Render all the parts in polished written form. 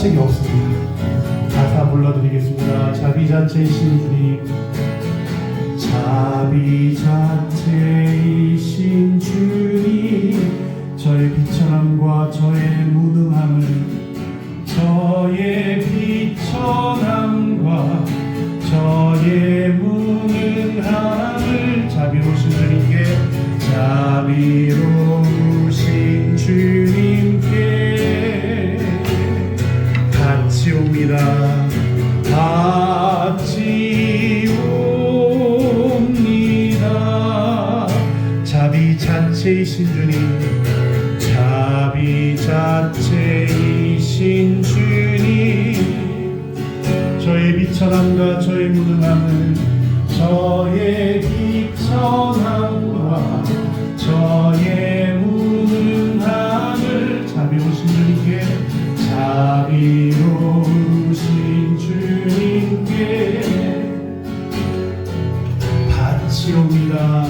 자책이 없습니다. 가사 불러드리겠습니다. 자비자체이신 주님, 자비자체이신 주님, 저의 비천함과 저의 무능함을, 저의 비천함과 저의 무능함을 자비로우신 주님께, 자비로우신 주님께 같이 옵니다. 같이 옵니다. 자비자체이신 주님, 자비자체이신 주님, 저의 비천함과 저의 무능함을, 저의 비천함과 저의 무능함을 자비로우신 주님께, 자비로우신 주님께 같이 옵니다.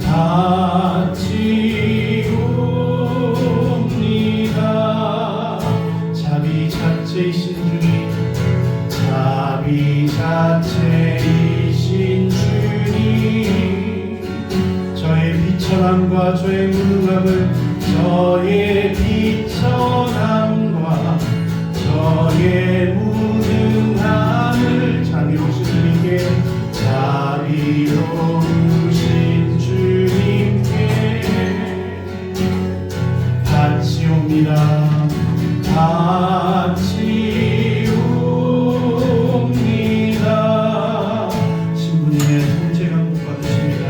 같이 옵니다. 자비자체이신 주님, 자비자체이신 주님, 저의 비천함과 저의 무능함을, 저의 비천함과 저의 무능함을 자비로우신 주님께, 자비로우신 주님께 같이 옵니다. 같이 옵니다. 신부님의 통제 감독 받으십니다.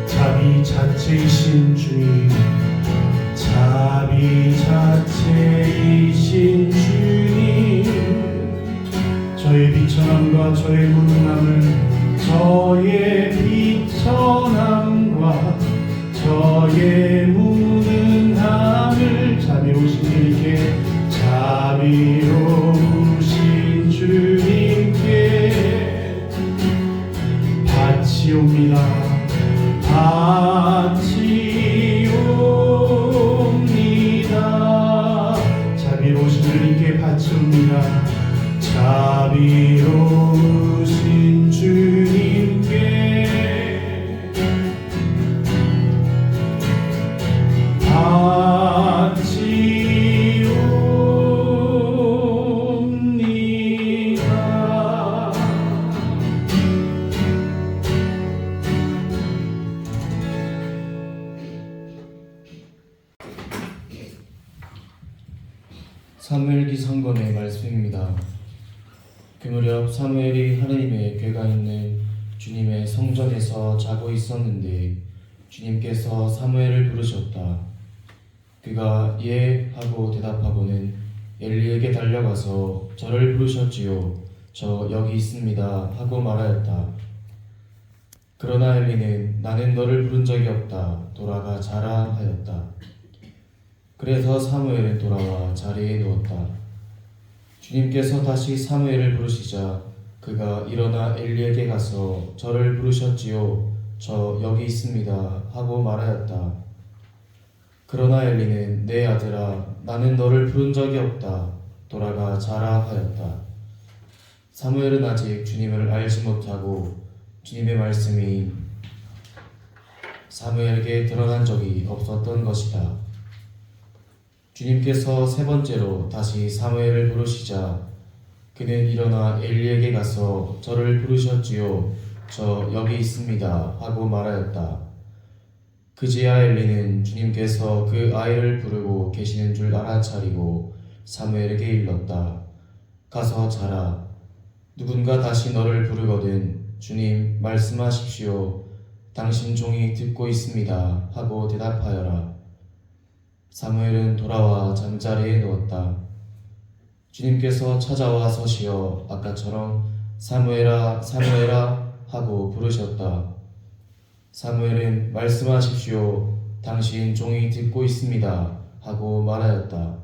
자비자체이신 주님, 자비자체이신 주님, 저의 비천함과 저의 무능함을, 저의 비천함과 저의 무능함을 자비로우신 주님께, 자비로우신 주님께 같이 옵니다. 같이 옵니다. 자비로우신 주님께 같이 옵니다. 자비로우신 주님께 같이 옵니다. 사무엘기 상권의 말씀입니다. 그 무렵 사무엘이 하느님의 궤가 있는 주님의 성전에서 자고 있었는데 주님께서 사무엘을 부르셨다. 그가 예 하고 대답하고는 엘리에게 달려가서 저를 부르셨지요. 저 여기 있습니다 하고 말하였다. 그러나 엘리는 나는 너를 부른 적이 없다. 돌아가 자라 하였다. 그래서 사무엘은 돌아와 자리에 누웠다. 주님께서 다시 사무엘을 부르시자 그가 일어나 엘리에게 가서 저를 부르셨지요. 저 여기 있습니다 하고 말하였다. 그러나 엘리는 내 아들아 나는 너를 부른 적이 없다. 돌아가 자라 하였다. 사무엘은 아직 주님을 알지 못하고 주님의 말씀이 사무엘에게 드러난 적이 없었던 것이다. 주님께서 세 번째로 다시 사무엘을 부르시자 그는 일어나 엘리에게 가서 저를 부르셨지요. 저 여기 있습니다 하고 말하였다. 그제야 엘리는 주님께서 그 아이를 부르고 계시는 줄 알아차리고 사무엘에게 일렀다. 가서 자라. 누군가 다시 너를 부르거든 주님 말씀하십시오. 당신 종이 듣고 있습니다 하고 대답하여라. 사무엘은 돌아와 잠자리에 누웠다. 주님께서 찾아와 서시어 아까처럼 사무엘아 사무엘아 하고 부르셨다. 사무엘은 말씀하십시오. 당신 종이 듣고 있습니다. 하고 말하였다.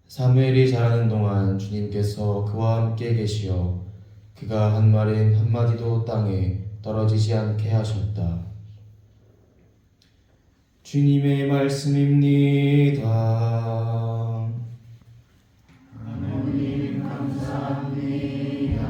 사무엘이 자라는 동안 주님께서 그와 함께 계시어 그가 한 말은 한마디도 땅에 떨어지지 않게 하셨다. 주님의 말씀입니다. 하나님 감사합니다.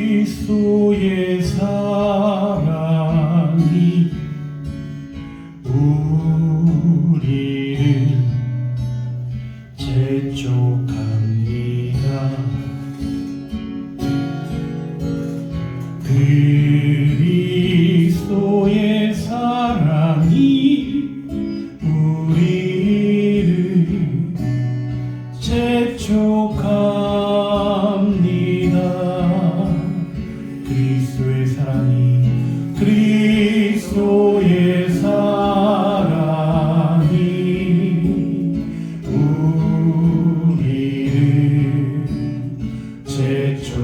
그리스도의 사랑이 우리를 재촉합니다. 그리스도의 사랑이 우리를 재촉합니다. 그리스도의 사랑이 그리스도의 사랑이 우리를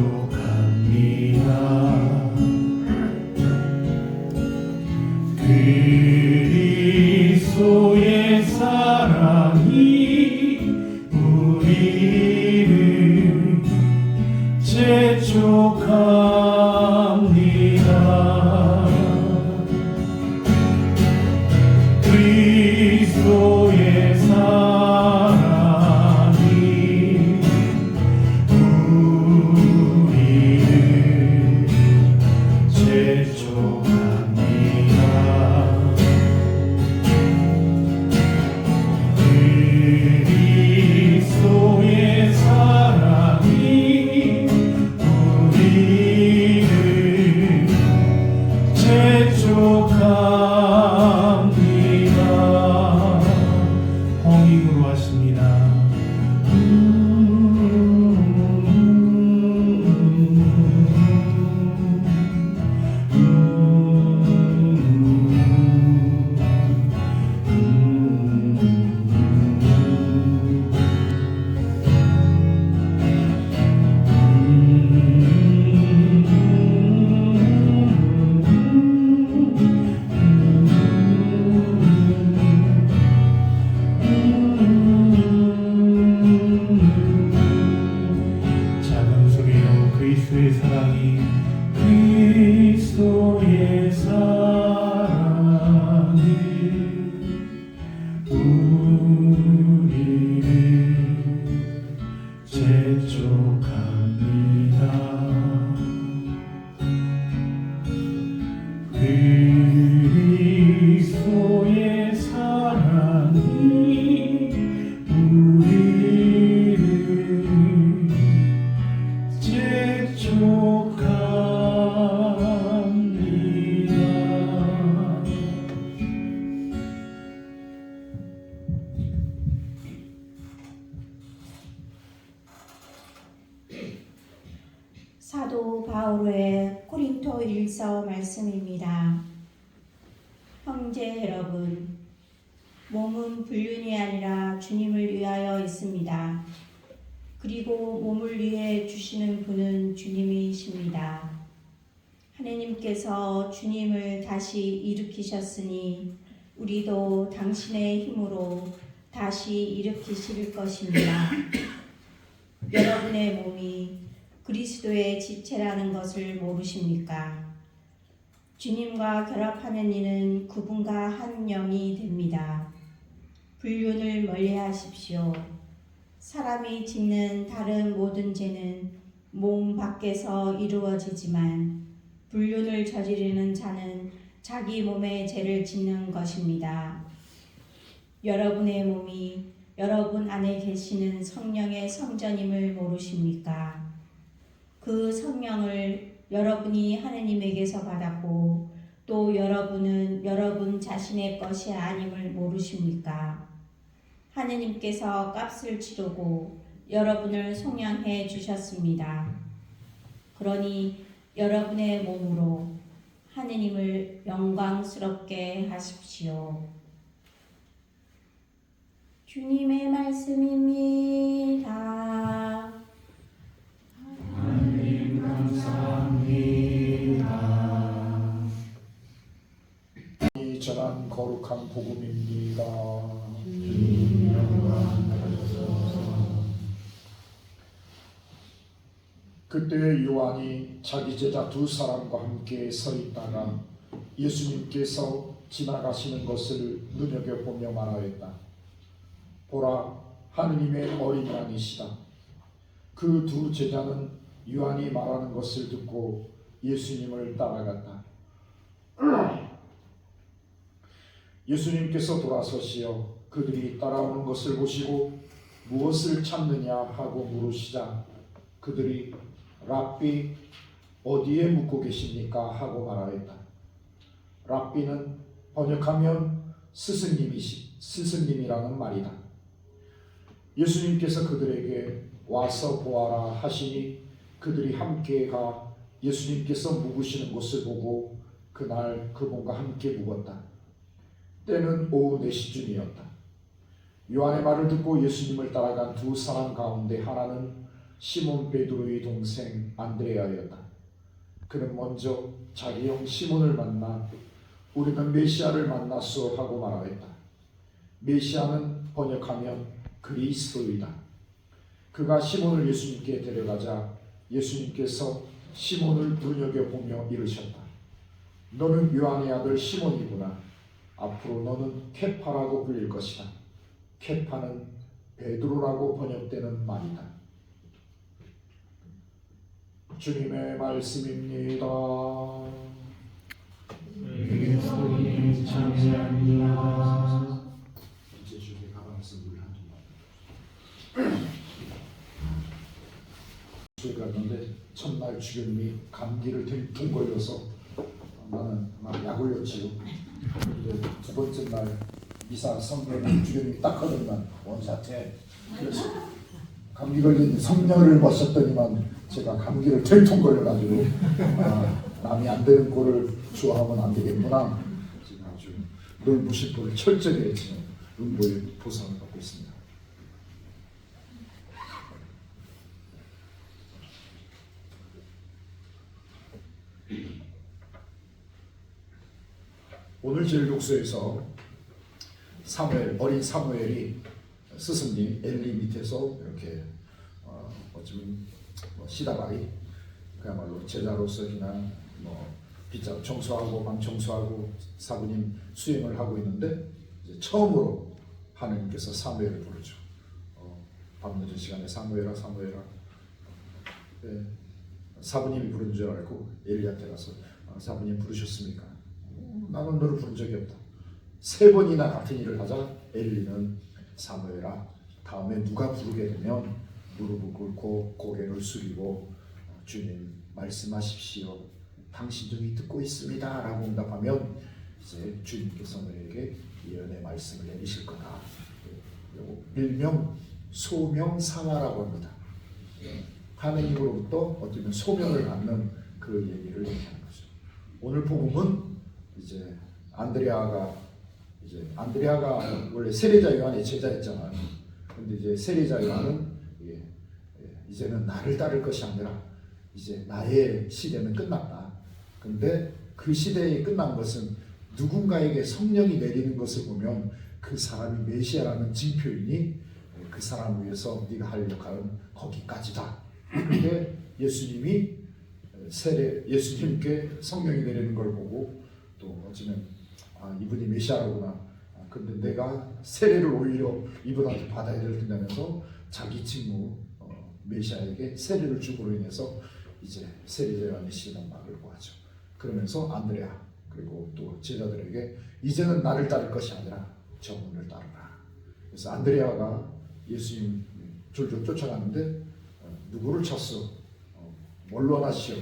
재촉합니다. 그리스도의 사랑이 우리를 재촉합니다. 그리스도의 사랑이 우리를 재촉합니다. 그리스도의 사랑이 우리를 재촉합니다. 홍익으로 하십니다. 작은 소리로 그리스도의 사랑이 그리스도의 사랑이 우리를 재촉합니다. 그리스도의 사랑이 우리를 재촉합니다. 사도 바오로의 고린토 일서 말씀입니다. 형제 여러분, 몸은 불륜이 아니라 주님을 위하여 있습니다. 그리고 몸을 위해 주시는 분은 주님이십니다. 하느님께서 주님을 다시 일으키셨으니 우리도 당신의 힘으로 다시 일으키실 것입니다. 여러분의 몸이 그리스도의 지체라는 것을 모르십니까? 주님과 결합하는 이는 그분과 한 영이 됩니다. 불륜을 멀리하십시오. 사람이 짓는 다른 모든 죄는 몸 밖에서 이루어지지만 불륜을 저지르는 자는 자기 몸에 죄를 짓는 것입니다. 여러분의 몸이 여러분 안에 계시는 성령의 성전임을 모르십니까? 그 성령을 여러분이 하느님에게서 받았고 또 여러분은 여러분 자신의 것이 아님을 모르십니까? 하느님께서 값을 치르고 여러분을 속량해 주셨습니다. 그러니 여러분의 몸으로 하느님을 영광스럽게 하십시오. 주님의 말씀입니다. 하나님 감사합니다. 이 전한 거룩한 복음입니다. 주님 영광 받으소서. 그때 요한이 자기 제자 두 사람과 함께 서 있다가 예수님께서 지나가시는 것을 눈여겨보며 말하였다. 보라, 하느님의 어린 양이시다. 그 두 제자는 요한이 말하는 것을 듣고 예수님을 따라갔다. 예수님께서 돌아서시어 그들이 따라오는 것을 보시고 무엇을 찾느냐 하고 물으시자 그들이 랍비 어디에 묵고 계십니까 하고 말하였다. 랍비는 번역하면 스승님이라는 말이다. 예수님께서 그들에게 와서 보아라 하시니 그들이 함께 가 예수님께서 묵으시는 곳을 보고 그날 그분과 함께 묵었다. 때는 오후 4시쯤이었다. 요한의 말을 듣고 예수님을 따라간 두 사람 가운데 하나는 시몬 베드로의 동생 안드레아였다. 그는 먼저 자기 형 시몬을 만나 우리는 메시아를 만났소 하고 말하였다. 메시아는 번역하면 그리스도이다. 그가 시몬을 예수님께 데려가자 예수님께서 시몬을 눈여겨보며 이르셨다. 너는 요한의 아들 시몬이구나. 앞으로 너는 케파라고 불릴 것이다. 케파는 베드로라고 번역되는 말이다. 주님의 말씀입니다. 그리스도님 찬양합니다. 이제 주님 가방에서 물 한두 번 갔는데 첫날 주님이 감기를 퉁 걸려서 나는 막 약 올렸지요. 근데 두 번째 날 미사 성령을 주님이 딱 하던 날 원사태 그래서 감기 걸린 성령을 마셨더니만 제가 감기를 퉁 걸려가지고 남이 안 되는 꼴을 좋아하면 안 되겠구나. 지금 아주 늘 무심포를 철저히 지금 음보의 보상을 받고 있습니다. 오늘 제일독서에서 사무엘, 어린 사무엘이 스승님 엘리 밑에서 이렇게 어쩌면 시다바리 그야말로 제자로서 그냥 빗자루 청소하고 방 청소하고 사부님 수행을 하고 있는데 이제 처음으로 하나님께서 사무엘을 부르죠. 밤늦은 시간에 사무엘아 네, 사부님이 부른 줄 알고 엘리한테 가서 사부님 부르셨습니까? 나는 너를 부른 적이 없다. 3번이나 같은 일을 하자 엘리는 사무엘아 다음에 누가 부르게 되면 무릎을 꿇고 고개를 숙이고 주님 말씀하십시오. 당신 중이 듣고 있습니다 라고 응답하면 이제 주님께서 너에게 예언의 말씀을 내리실 거다. 일명 소명상하라고 합니다. 하느님으로부터 어쩌면 소명을 받는 그 얘기를 얘기하는 거죠. 오늘 복음은 이제 안드레아가 원래 세례자 요한의 제자였잖아요. 근데 이제 세례자 요한은 이제는 나를 따를 것이 아니라 이제 나의 시대는 끝났다. 근데 그 시대에 끝난 것은 누군가에게 성령이 내리는 것을 보면 그 사람이 메시아라는 징표이니 그 사람을 위해서 네가 할 역할은 거기까지다. 근데 예수님께 성령이 내리는 걸 보고 또 어쩌면 이분이 메시아라구나. 근데 내가 세례를 오히려 이분한테 받아야 될 텐다면서 자기 직무 메시아에게 세례를 줌으로 인해서 이제 세례자 요한의 시간 막으려고 하죠. 그러면서 안드레아 그리고 또 제자들에게 이제는 나를 따를 것이 아니라 저분을 따르라. 그래서 안드레아가 예수님 졸졸 쫓아가는데 누구를 찾소? 뭘로 하시오?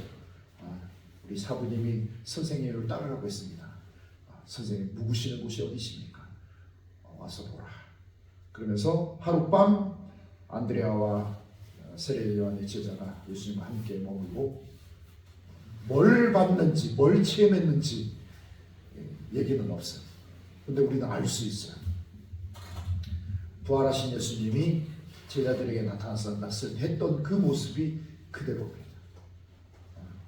우리 사부님이 선생님을 따라가고 있습니다. 선생님 묵으시는 곳이 어디십니까? 와서 보라. 그러면서 하룻밤 안드레아와 세례 요한의 제자가 예수님과 함께 머물고 뭘 봤는지 뭘 체험했는지 얘기는 없어요. 근데 우리는 알 수 있어요. 부활하신 예수님이 제자들에게 나타나서 했던 그 모습이 그대로입니다.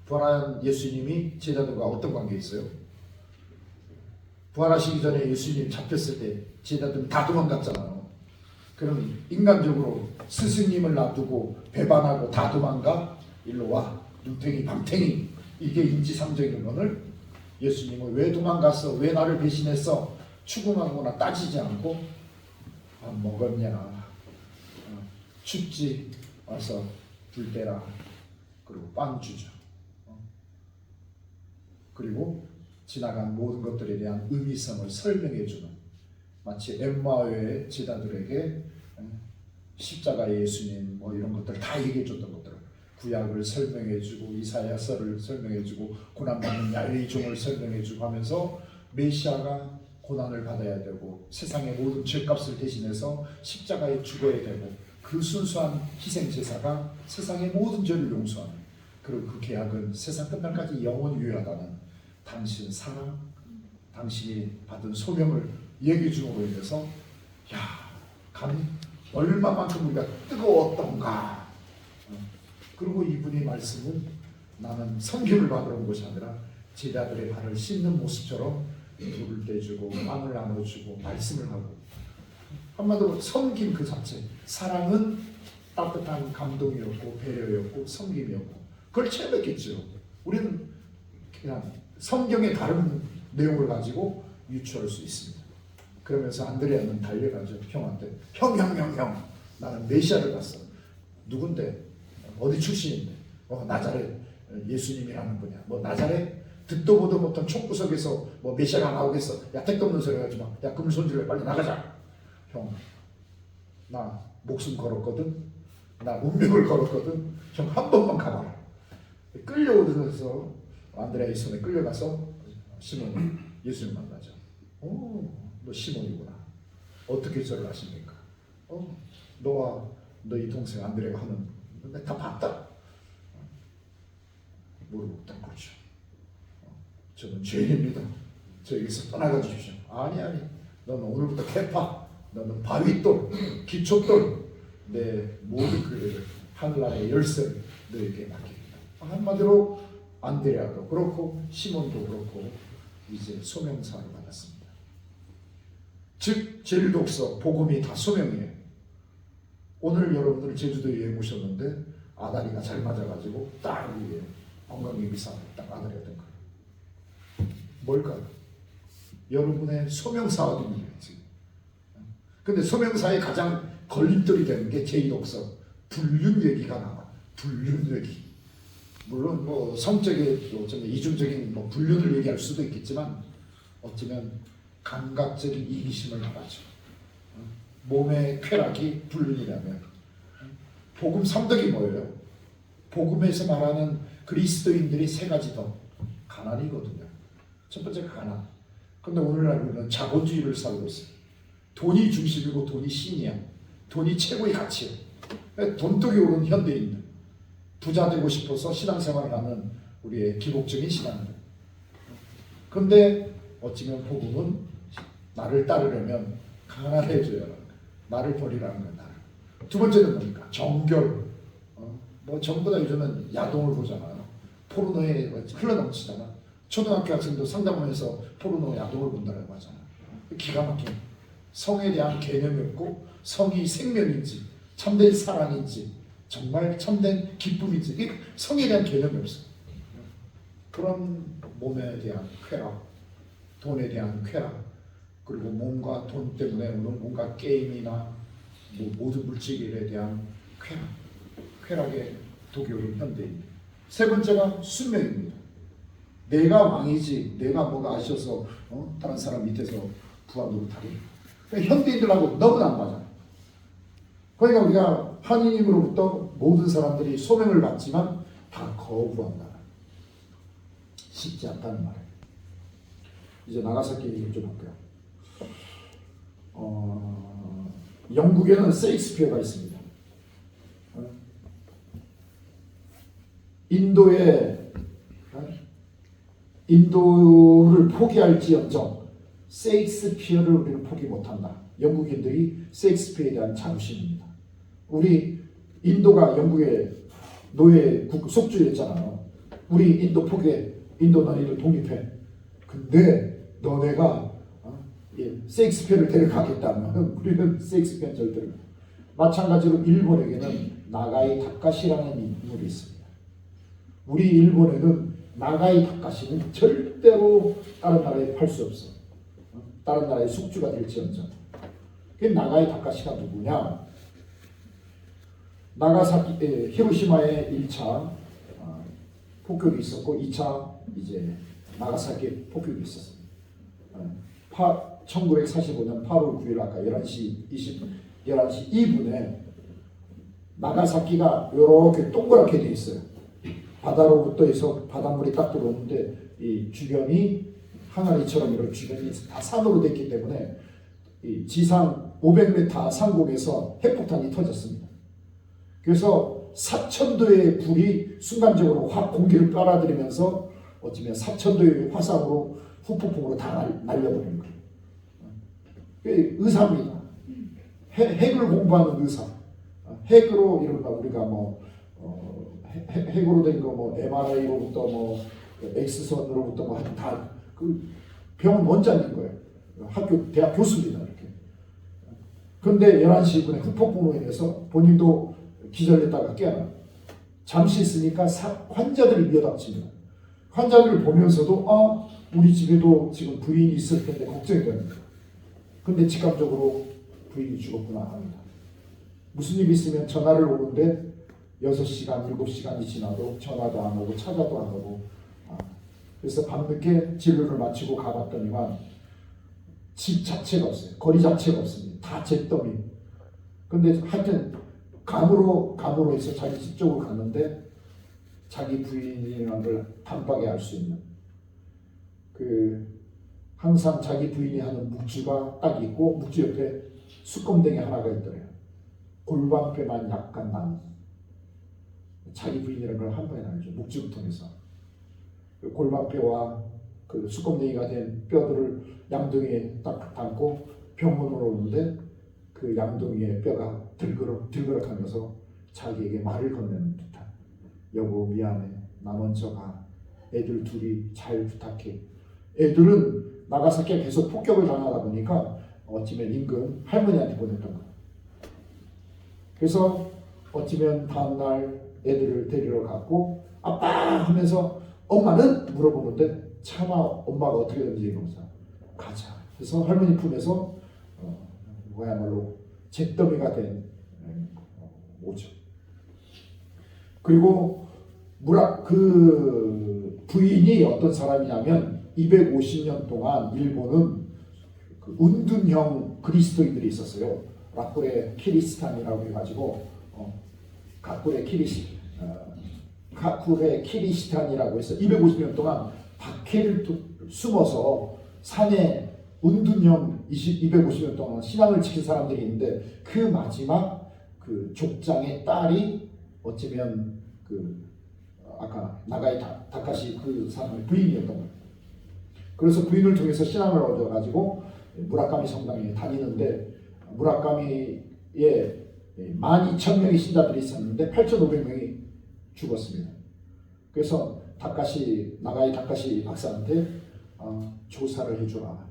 부활한 예수님이 제자들과 어떤 관계에 있어요? 부활하시기 전에 예수님 잡혔을 때 제자들은 다 도망갔잖아요. 그럼 인간적으로 스승님을 놔두고 배반하고 다 도망가? 일로 와. 눈탱이 밤탱이. 이게 인지상정인 것을 예수님은 왜 도망갔어? 왜 나를 배신했어? 추궁하거나 따지지 않고 밥 먹었냐? 춥지? 와서 불 때라. 그리고 빵 주죠. 그리고 지나간 모든 것들에 대한 의미성을 설명해주는, 마치 엠마오의 제자들에게 십자가의 예수님 뭐 이런 것들 다 얘기해줬던 것들, 구약을 설명해주고 이사야서를 설명해주고 고난받는 야훼의 종을 설명해주고 하면서 메시아가 고난을 받아야 되고 세상의 모든 죄값을 대신해서 십자가에 죽어야 되고 그 순수한 희생제사가 세상의 모든 죄를 용서하는, 그리고 그 계약은 세상 끝날까지 영원히 유효하다는 당신 사랑, 당신이 받은 소명을 얘기해 줌으로 인해서 얼마만큼 우리가 뜨거웠던가. 그리고 이분이 말씀은 나는 섬김을 받으러 온 것이 아니라 제자들의 발을 씻는 모습처럼 불을 떼주고 빵을 나눠주고 말씀을 하고, 한마디로 섬김 그 자체, 사랑은 따뜻한 감동이었고 배려였고 섬김이었고, 그걸 체험했겠죠. 우리는 그냥 성경의 다른 내용을 가지고 유추할 수 있습니다. 그러면서 안드레아는 달려가죠. 형한테. 형 나는 메시아를 봤어. 누군데? 어디 출신인데? 나자렛 예수님이라는 분이야. 뭐 나자렛? 듣도 보도 못한 촉구석에서 뭐 메시아가 나오겠어. 야 택도 없는 소리 하지 마. 야 금손질래 빨리 나가자. 형, 나 목숨 걸었거든. 나 운명을 걸었거든. 형 한 번만 가봐라. 끌려오면서 안드레아의 손에 끌려가서 시몬이 예수님 만나죠. 너 시몬이구나. 어떻게 저를 아십니까? 너와 너희 동생 안드레가 하는 내가 다 봤다. 모르고 딱 그렇죠. 저는 죄인입니다. 저에게서 떠나가 주십시오. 아니 너는 오늘부터 케파, 너는 바위돌, 기초돌, 내 모든 그 하늘나라의 열쇠를 너에게 맡깁니다. 한마디로 안드레아도 그렇고 시몬도 그렇고 이제 소명사를 받았습니다. 즉 제일독서 복음이 다 소명이에요. 오늘 여러분들 제주도에 여행 오셨는데 아다리가 잘 맞아가지고 딱 위에 관광객비상 딱 아다리가 된 거예요. 뭘까요? 여러분의 소명사거든요. 근데 소명사의 가장 걸림돌이 되는 게 제일독서 불륜 얘기가 나와. 불륜 얘기. 물론 뭐 성적인 또 이중적인 뭐 불륜을 얘기할 수도 있겠지만 어쩌면 감각적인 이기심을 말하죠. 몸의 쾌락이 불륜이라면 복음 성덕이 뭐예요? 복음에서 말하는 그리스도인들이 세 가지 더 가난이거든요. 첫 번째가 가난. 근데 오늘날 우리는 자본주의를 살고 있어요. 돈이 중심이고 돈이 신이야. 돈이 최고의 가치야. 돈독이 오른 현대인들, 부자 되고 싶어서 신앙생활을 하는 우리의 기복적인 신앙들. 그런데 어찌면 복음은 나를 따르려면 가난해져야 하는 거야. 나를 버리라는 거야. 나를. 두 번째는 뭡니까? 정결. 뭐 전부 다 요즘은 야동을 보잖아요. 포르노에 흘러넘치잖아. 초등학교 학생도 상담원에서 포르노 야동을 본다고 하잖아. 기가 막힌. 성에 대한 개념이 없고 성이 생명인지 참된 사랑인지 정말 참된 기쁨인지 성에 대한 개념이 없어. 그런 몸에 대한 쾌락, 돈에 대한 쾌락, 그리고 몸과 돈 때문에 오는 뭔가 게임이나 뭐 모든 물질에 대한 쾌락에 독이 오른 현대인. 세 번째가 순명입니다. 내가 왕이지 내가 뭐가 아셔서 다른 사람 밑에서 부하 노릇하기. 현대인들하고 너무 안 맞아. 그러니까 우리가 하느님으로부터 모든 사람들이 소명을 받지만 다 거부한다. 쉽지 않다는 말이에요. 이제 나가사키 얘기 좀 할게요. 영국에는 세익스피어가 있습니다. 인도를 포기할지언정 세익스피어를 우리는 포기 못한다. 영국인들이 세익스피어에 대한 자부심입니다. 우리 인도가 영국의 노예 속주였잖아요. 우리 인도 포기해. 인도 너희들 독립해. 근데 너네가 세익스피어를 데려가겠다면 우리는 세익스피어는 절대로. 마찬가지로 일본에게는 나가이 다카시라는 인물이 있습니다. 우리 일본에는 나가이 다카시는 절대로 다른 나라에 팔 수 없어. 다른 나라의 숙주가 될지언정. 그 나가이 다카시가 누구냐? 나가사키 히로시마에 1차 폭격이 있었고 2차 이제 나가사키에 폭격이 있었습니다. 1945년 8월 9일 아까 11시 2분에 나가사키가 이렇게 동그랗게 돼 있어요. 바다로부터 해서 바닷물이 딱 들어오는데 이 주변이 항아리처럼 이렇게 주변이 다 산으로 됐기 때문에 이 지상 500m 상공에서 핵폭탄이 터졌습니다. 그래서 4,000도의 불이 순간적으로 확 공기를 빨아들이면서 어쩌면 4,000도의 화상으로 후폭풍으로 다 날려버리는 거예요. 의사입니다. 핵을 공부하는 의사. 핵으로 이른바 우리가 핵으로 된 거 MRI로부터 X선으로부터 다 그 병원 원장인 거예요. 대학 교수입니다. 이렇게. 그런데 11시 2분에 후폭풍으로 인해서 본인도 기절했다가 깨어나. 잠시 있으니까 환자들이 밀어닥칩니다. 환자들을 보면서도 우리 집에도 지금 부인이 있을 텐데 걱정이 됩니다. 근데 직감적으로 부인이 죽었구나 합니다. 무슨 일이 있으면 전화를 오는데 6시간, 7시간이 지나도 전화도 안 오고 찾아도 안 오고 그래서 밤늦게 진료를 마치고 가봤더니만 집 자체가 없어요. 거리 자체가 없습니다. 다 잿더미. 근데 하여튼 감으로 해서 자기 집 쪽으로 갔는데 자기 부인이라는 걸 단박에 알 수 있는 항상 자기 부인이 하는 묵주가 딱 있고 묵주 옆에 수검댕이 하나가 있더래요. 골반뼈만 약간 남은 자기 부인이라는 걸 한 번에 알죠. 묵주를 통해서 그 골반뼈와 그 수검댕이가 된 뼈들을 양동이에 딱 담고 병원으로 오는데 그 양동이의 뼈가 들그럭하면서 자기에게 말을 건네는 듯한 여보 미안해 나 먼저 가 애들 둘이 잘 부탁해. 애들은 나가사키가 계속 폭격을 당하다 보니까 어찌면 임금 할머니한테 보냈던 거예요. 그래서 어찌면 다음날 애들을 데리러 갔고 아빠 하면서 엄마는 물어보는데 차마 엄마가 어떻게 된지 이러면서 가자. 그래서 할머니 품에서 뭐야말로 잿더미가 된 오죠. 그리고 그 부인이 어떤 사람이냐면 250년 동안 일본은 그 운둔형 그리스도인들이 있었어요. 라쿠레 키리스탄이라고 해가지고 가쿠레 키리스탄이라고 해서 250년 동안 박해를 숨어서 산에 운둔형 250년 동안 신앙을 지킨 사람들이 있는데 그 마지막 그 족장의 딸이 어쩌면 아까 나가이 다카시 그 사람의 부인이었던 거예요. 그래서 부인을 통해서 신앙을 얻어가지고 무라카미 성당에 다니는데 무라카미에 12,000명의 신자들이 있었는데 8,500명이 죽었습니다. 그래서 나가이 다카시 박사한테 조사를 해주라.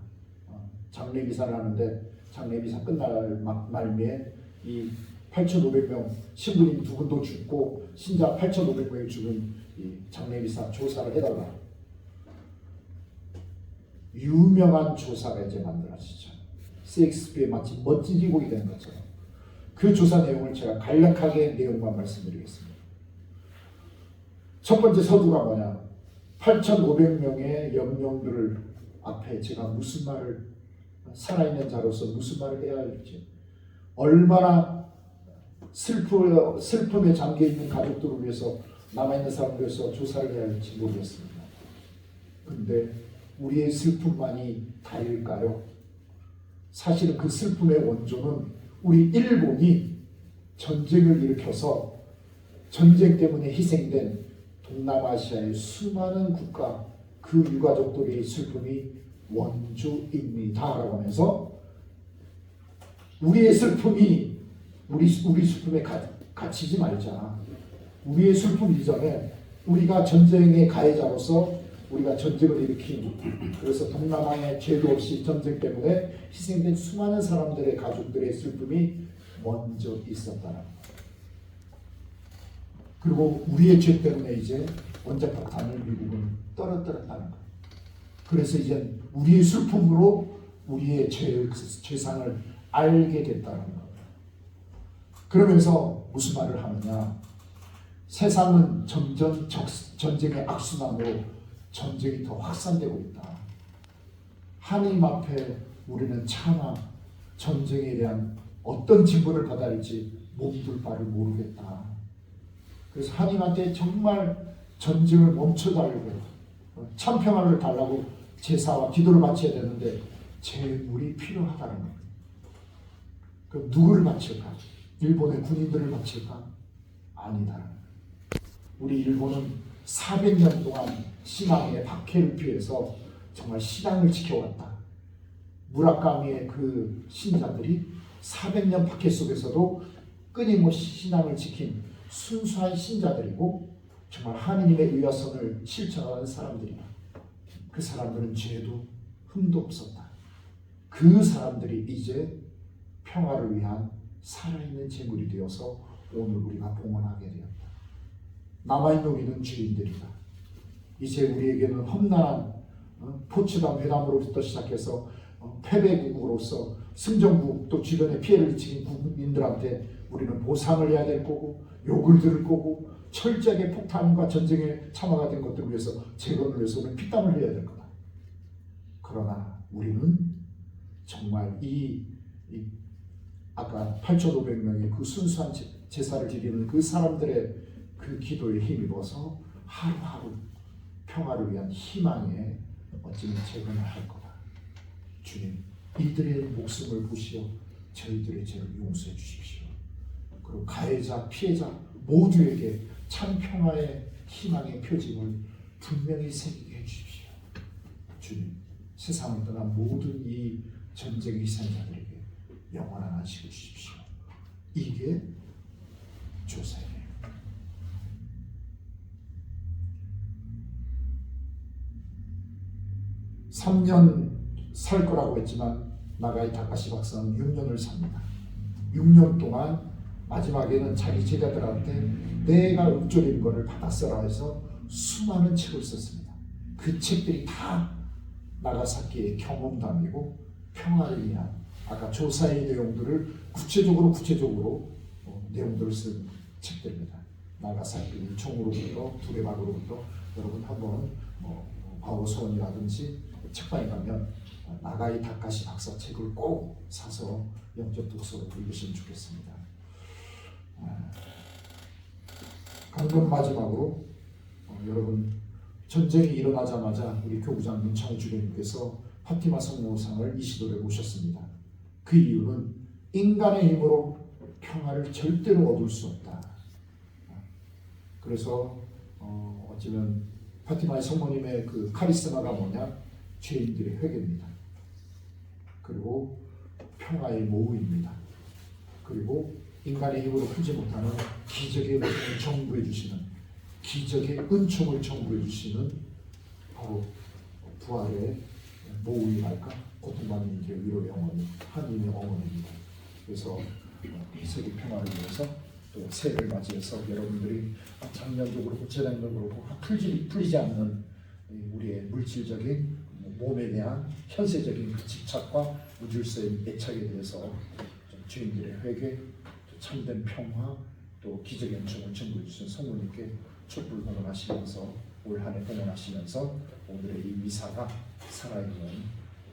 장례미사를 하는데 장례미사 끝날 말미에 이 8,500명 신부님 2분도 죽고 신자 8,500명이 죽은 이 장례미사 조사를 해달라. 유명한 조사가 이제 만들어지죠. 세익스피어의 마치 멋진 희곡이 되는 것처럼 그 조사 내용을 제가 간략하게 내용만 말씀드리겠습니다. 첫 번째 서두가 뭐냐? 8,500명의 영령들을 앞에 제가 무슨 말을 살아있는 자로서 무슨 말을 해야 할지 얼마나 슬픔에 잠겨있는 가족들을 위해서 남아있는 사람들 위해서 조사를 해야 할지 모르겠습니다. 근데 우리의 슬픔만이 다일까요? 사실은 그 슬픔의 원조는 우리 일본이 전쟁을 일으켜서 전쟁 때문에 희생된 동남아시아의 수많은 국가 그 유가족들의 슬픔이 원조입니다라고 하면서 우리의 슬픔이 우리 슬픔에 갇히지 말자. 우리의 슬픔 이전에 우리가 전쟁의 가해자로서 우리가 전쟁을 일으킨 그래서 동남아에 죄도 없이 전쟁 때문에 희생된 수많은 사람들의 가족들의 슬픔이 먼저 있었다는 것. 그리고 우리의 죄 때문에 이제 원자폭탄을 미국은 떨어뜨렸다는 것. 그래서 이제 우리의 슬픔으로 우리의 죄상을 알게 됐다는 것. 그러면서 무슨 말을 하느냐? 세상은 점점 전쟁의 악순환으로 전쟁이 더 확산되고 있다. 하나님 앞에 우리는 차마 전쟁에 대한 어떤 징벌을 받아야 할지 몸둘 바를 모르겠다. 그래서 하나님한테 정말 전쟁을 멈춰달라고 참평화를 달라고 제사와 기도를 바쳐야 되는데 재물이 필요하다는 거예요. 그럼 누구를 바칠까? 일본의 군인들을 바칠까? 아니다. 우리 일본은 400년 동안 신앙의 박해를 피해서 정말 신앙을 지켜왔다. 무라카미의 그 신자들이 400년 박해 속에서도 끊임없이 신앙을 지킨 순수한 신자들이고 정말 하느님의 의화선을 실천하는 사람들이다. 그 사람들은 죄도 흠도 없었다. 그 사람들이 이제 평화를 위한 살아있는 제물이 되어서 오늘 우리가 봉헌하게 되었다. 남아있는 우리는 죄인들이다. 이제 우리에게는 험난한 포츠담 회담으로부터 시작해서 패배국으로서 승전국 또 주변에 피해를 끼친 국민들한테 우리는 보상을 해야 될 거고 욕을 들을 거고 철저하게 폭탄과 전쟁에 참화가 된 것들을 위해서 재건을 위해서 우리는 피땀을 흘려야 될 거다. 그러나 우리는 정말 아까 8,500명의 그 순수한 제사를 드리는 그 사람들의 그 기도에 힘입어서 하루하루 평화를 위한 희망에 어쩌면 재건을 할 거다. 주님, 이들의 목숨을 보시어 저희들의 죄를 용서해 주십시오. 그리고 가해자, 피해자 모두에게 참 평화의 희망의 표징을 분명히 새기게 해주십시오. 주님, 세상을 떠난 모든 이 전쟁 희생자들에게 영원한 안식을 주십시오. 이게 조사예요. 3년 살 거라고 했지만 나가이 다카시 박사는 6년을 삽니다. 6년 동안 마지막에는 자기 제자들한테 내가 읊조린 것을 받았어라 해서 수많은 책을 썼습니다. 그 책들이 다 나가사키의 경험담이고 평화를 위한 아까 조사의 내용들을 구체적으로 내용들을 쓴 책들입니다. 나가사키 총으로부터 두레박으로부터 여러분 한번 바오소원이라든지 책방에 가면 나가이 다카시 박사 책을 꼭 사서 영적 독서로 읽으시면 좋겠습니다. 방금 마지막으로 여러분 전쟁이 일어나자마자 우리 교구장 문창호 주교님께서 파티마 성모상을 이 시도에 모셨습니다. 그 이유는 인간의 힘으로 평화를 절대로 얻을 수 없다. 그래서 어쩌면 파티마의 성모님의 그 카리스마가 뭐냐? 죄인들의 회개입니다. 그리고 평화의 모후입니다. 그리고 인간의 힘으로 풀지 못하는 기적의 은총을 청구해 주시는 기적의 은총을 청구해 주시는 바로 부활의 모후이랄까 고통받는 이들의 위로의 어머니 하나님의 어머니입니다. 그래서 세계 평화를 위해서 또 새해를 맞이해서 여러분들이 장면적으로 재난적으로 풀리지 않는 우리의 물질적인 몸에 대한 현세적인 그 집착과 무질서의 애착에 대해서 주인들의 회개, 참된 평화, 또 기적의 은총을 청구해 주신 성모님께 촛불 봉헌하시면서 올 한 해 봉헌하시면서 오늘의 이 미사가 살아있는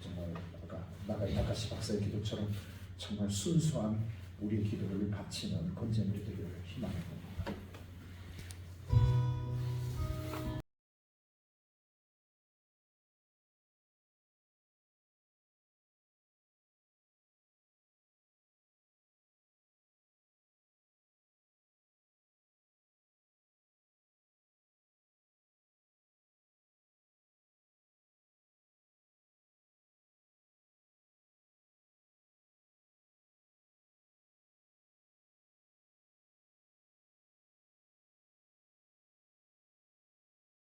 정말 아까 나가이 다카시 박사의 기도처럼 정말 순수한 우리의 기도를 바치는 건재물이 되기를 희망합니다.